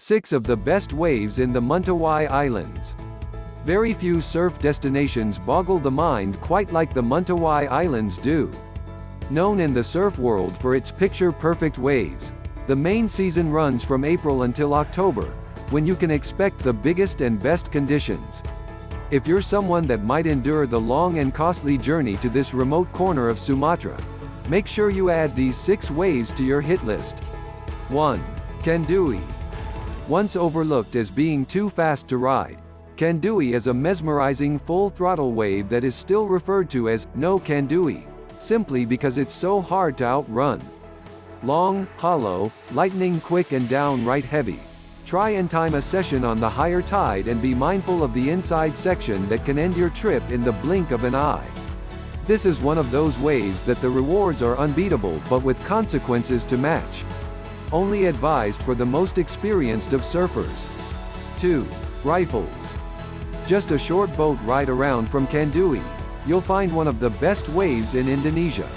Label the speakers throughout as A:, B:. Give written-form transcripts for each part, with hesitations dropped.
A: 6 of the best waves in the Mentawai Islands. Very few surf destinations boggle the mind quite like the Mentawai Islands do. Known in the surf world for its picture-perfect waves, the main season runs from April until October, when you can expect the biggest and best conditions. If you're someone that might endure the long and costly journey to this remote corner of Sumatra, make sure you add these 6 waves to your hit list. 1. Kandui. Once overlooked as being too fast to ride, Kandui is a mesmerizing full-throttle wave that is still referred to as No-Kandui, simply because it's so hard to outrun. Long, hollow, lightning quick and downright heavy. Try and time a session on the higher tide and be mindful of the inside section that can end your trip in the blink of an eye. This is one of those waves that the rewards are unbeatable but with consequences to match. Only advised for the most experienced of surfers. 2. Rifles. Just a short boat ride around from Kandui, you'll find one of the best waves in Indonesia.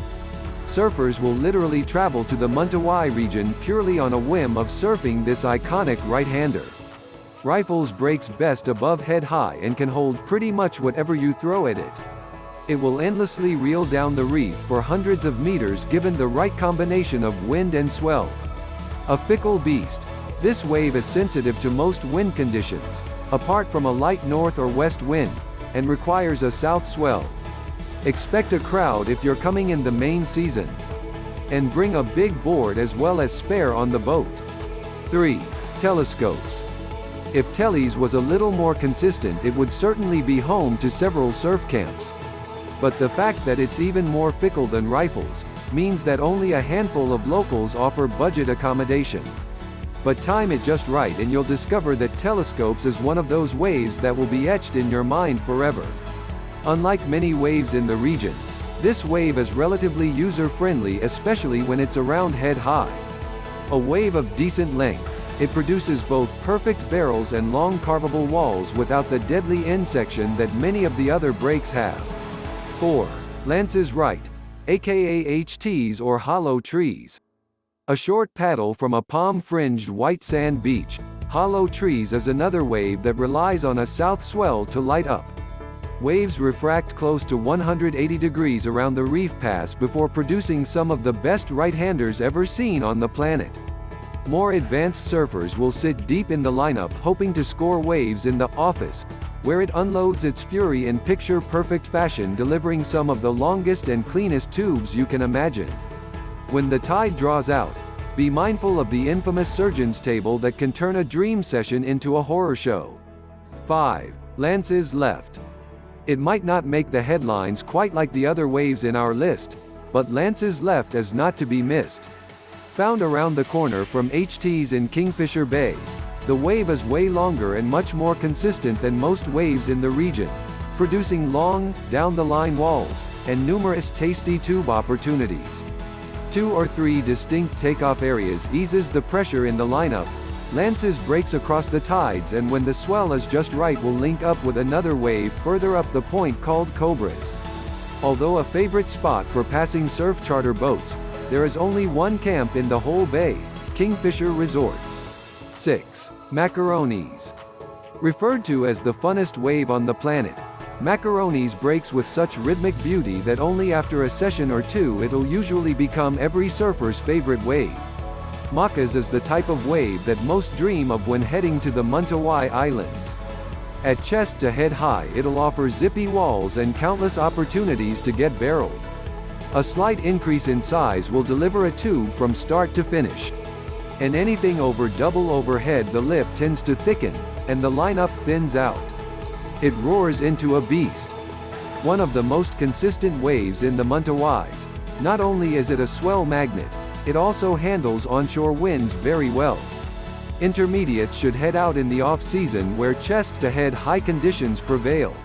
A: Surfers will literally travel to the Mentawai region purely on a whim of surfing this iconic right-hander. Rifles breaks best above head high and can hold pretty much whatever you throw at it. It will endlessly reel down the reef for hundreds of meters given the right combination of wind and swell. A fickle beast, this wave is sensitive to most wind conditions, apart from a light north or west wind, and requires a south swell. Expect a crowd if you're coming in the main season. And bring a big board as well as spare on the boat. 3. Telescopes. If Tellies was a little more consistent, it would certainly be home to several surf camps. But the fact that it's even more fickle than rifles, means that only a handful of locals offer budget accommodation. But time it just right and you'll discover that telescopes is one of those waves that will be etched in your mind forever. Unlike many waves in the region, this wave is relatively user-friendly, especially when it's around head high. A wave of decent length, it produces both perfect barrels and long carvable walls without the deadly end section that many of the other breaks have. 4. Lances right, aka HTs or hollow trees. A short paddle from a palm-fringed white sand beach, hollow trees is another wave that relies on a south swell to light up. Waves refract close to 180 degrees around the reef pass before producing some of the best right-handers ever seen on the planet. More advanced surfers will sit deep in the lineup hoping to score waves in the office, where it unloads its fury in picture-perfect fashion, delivering some of the longest and cleanest tubes you can imagine. When the tide draws out, be mindful of the infamous surgeon's table that can turn a dream session into a horror show. 5. Lances left. It might not make the headlines quite like the other waves in our list, but Lances left is not to be missed. Found around the corner from HTs in Kingfisher Bay, the wave is way longer and much more consistent than most waves in the region, producing long, down-the-line walls, and numerous tasty tube opportunities. 2 or 3 distinct takeoff areas eases the pressure in the lineup. Lances breaks across the tides, and when the swell is just right will link up with another wave further up the point called Cobras. Although a favorite spot for passing surf charter boats, there is only one camp in the whole bay, Kingfisher Resort. 6. Macaronis. Referred to as the funnest wave on the planet, Macaronis breaks with such rhythmic beauty that only after a session or two it'll usually become every surfer's favorite wave. Macas is the type of wave that most dream of when heading to the Mentawai Islands. At chest to head high it'll offer zippy walls and countless opportunities to get barreled. A slight increase in size will deliver a tube from start to finish. And anything over double overhead the lip tends to thicken, and the lineup thins out. It roars into a beast. One of the most consistent waves in the Mentawais. Not only is it a swell magnet, it also handles onshore winds very well. Intermediates should head out in the off-season where chest-to-head high conditions prevail.